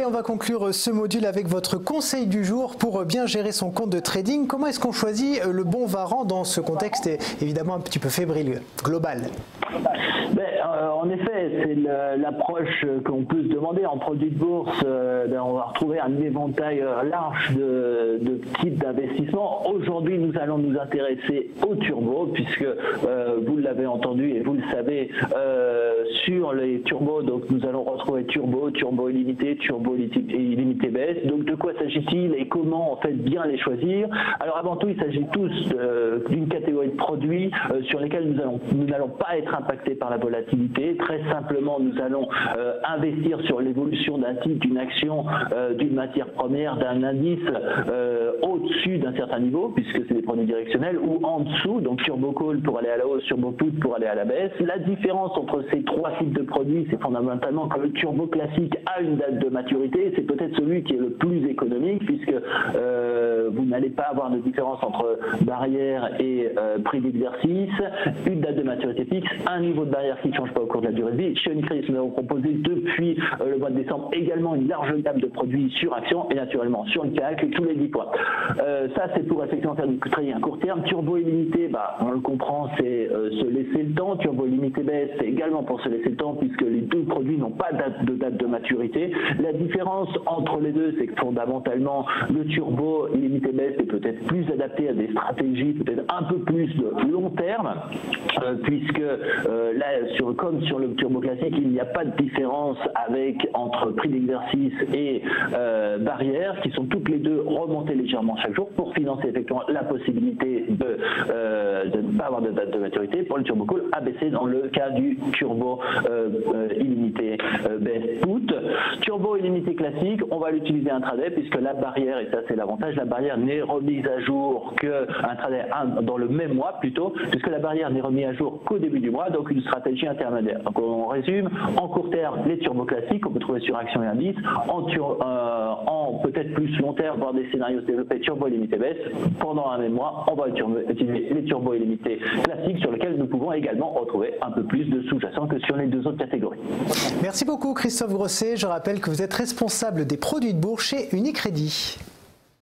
on va conclure ce module avec votre conseil du jour pour bien gérer son compte de trading. Comment est-ce qu'on choisit le bon varant dans ce contexte évidemment un petit peu fébrile, global? En effet, c'est l'approche qu'on peut se demander en produit de bourse. On va retrouver un éventail large de types d'investissements. Aujourd'hui, nous allons nous intéresser au turbo, puisque vous l'avez entendu et vous le savez, sur les turbos, donc nous allons retrouver turbo, turbo illimité, turbo illimité baisse. Donc de quoi s'agit-il et comment en fait bien les choisir? Alors avant tout, il s'agit tous d'une catégorie de produits sur lesquels nous n'allons pas être impactés par la volatilité. Très simplement, nous allons investir sur l'évolution d'un titre, d'une action, d'une matière première, d'un indice au-dessus d'un certain niveau, puisque c'est des produits directionnels, ou en dessous, donc turbo call pour aller à la hausse, turbo put pour aller à la baisse. La différence entre ces trois types de produits, c'est fondamentalement que le turbo classique a une date de maturité, c'est peut-être celui qui est le plus économique, puisque vous n'allez pas avoir de différence entre barrière et prix d'exercice, une date de maturité fixe, un niveau de barrière qui ne change pas au cours de la durée de vie. Chez Unicredit, nous avons proposé depuis le mois de décembre également une large gamme de produits sur action et naturellement sur le CAC, tous les 10 points. Ça, c'est pour effectivement faire du trading à court terme. Turbo illimité, on le comprend, c'est se laisser le temps. Turbo illimité baisse, c'est également pour se laisser le temps puisque les deux produits n'ont pas de date de maturité. La différence entre les deux, c'est que fondamentalement, le turbo illimité baisse est peut-être plus adapté à des stratégies peut-être un peu plus de long terme, puisque là, comme sur le turbo classique, il n'y a pas de différence entre prix d'exercice et barrière, qui sont toutes les deux remontées légèrement chaque jour pour financer effectivement la possibilité de ne pas avoir de date de maturité. Pour le turbo call, abaissé dans le cas du turbo illimité baisse put. Turbo illimité classique, on va l'utiliser intraday puisque la barrière, et ça c'est l'avantage, la barrière n'est remise à jour dans le même mois plutôt, puisque la barrière n'est remise à jour qu'au début du mois, donc une stratégie intermédiaire. Donc on résume, en court terme, les turbos classiques qu'on peut trouver sur action et indice, en peut-être plus long terme, voir des scénarios se développer turbo illimité baisse. Pendant un même mois, on va utiliser les turbos illimités classiques sur lesquels nous pouvons également retrouver un peu plus de sous-jacents que sur les deux autres catégories. Merci beaucoup Christophe Grosset. Je rappelle que vous êtes responsable des produits de bourse chez Unicredit.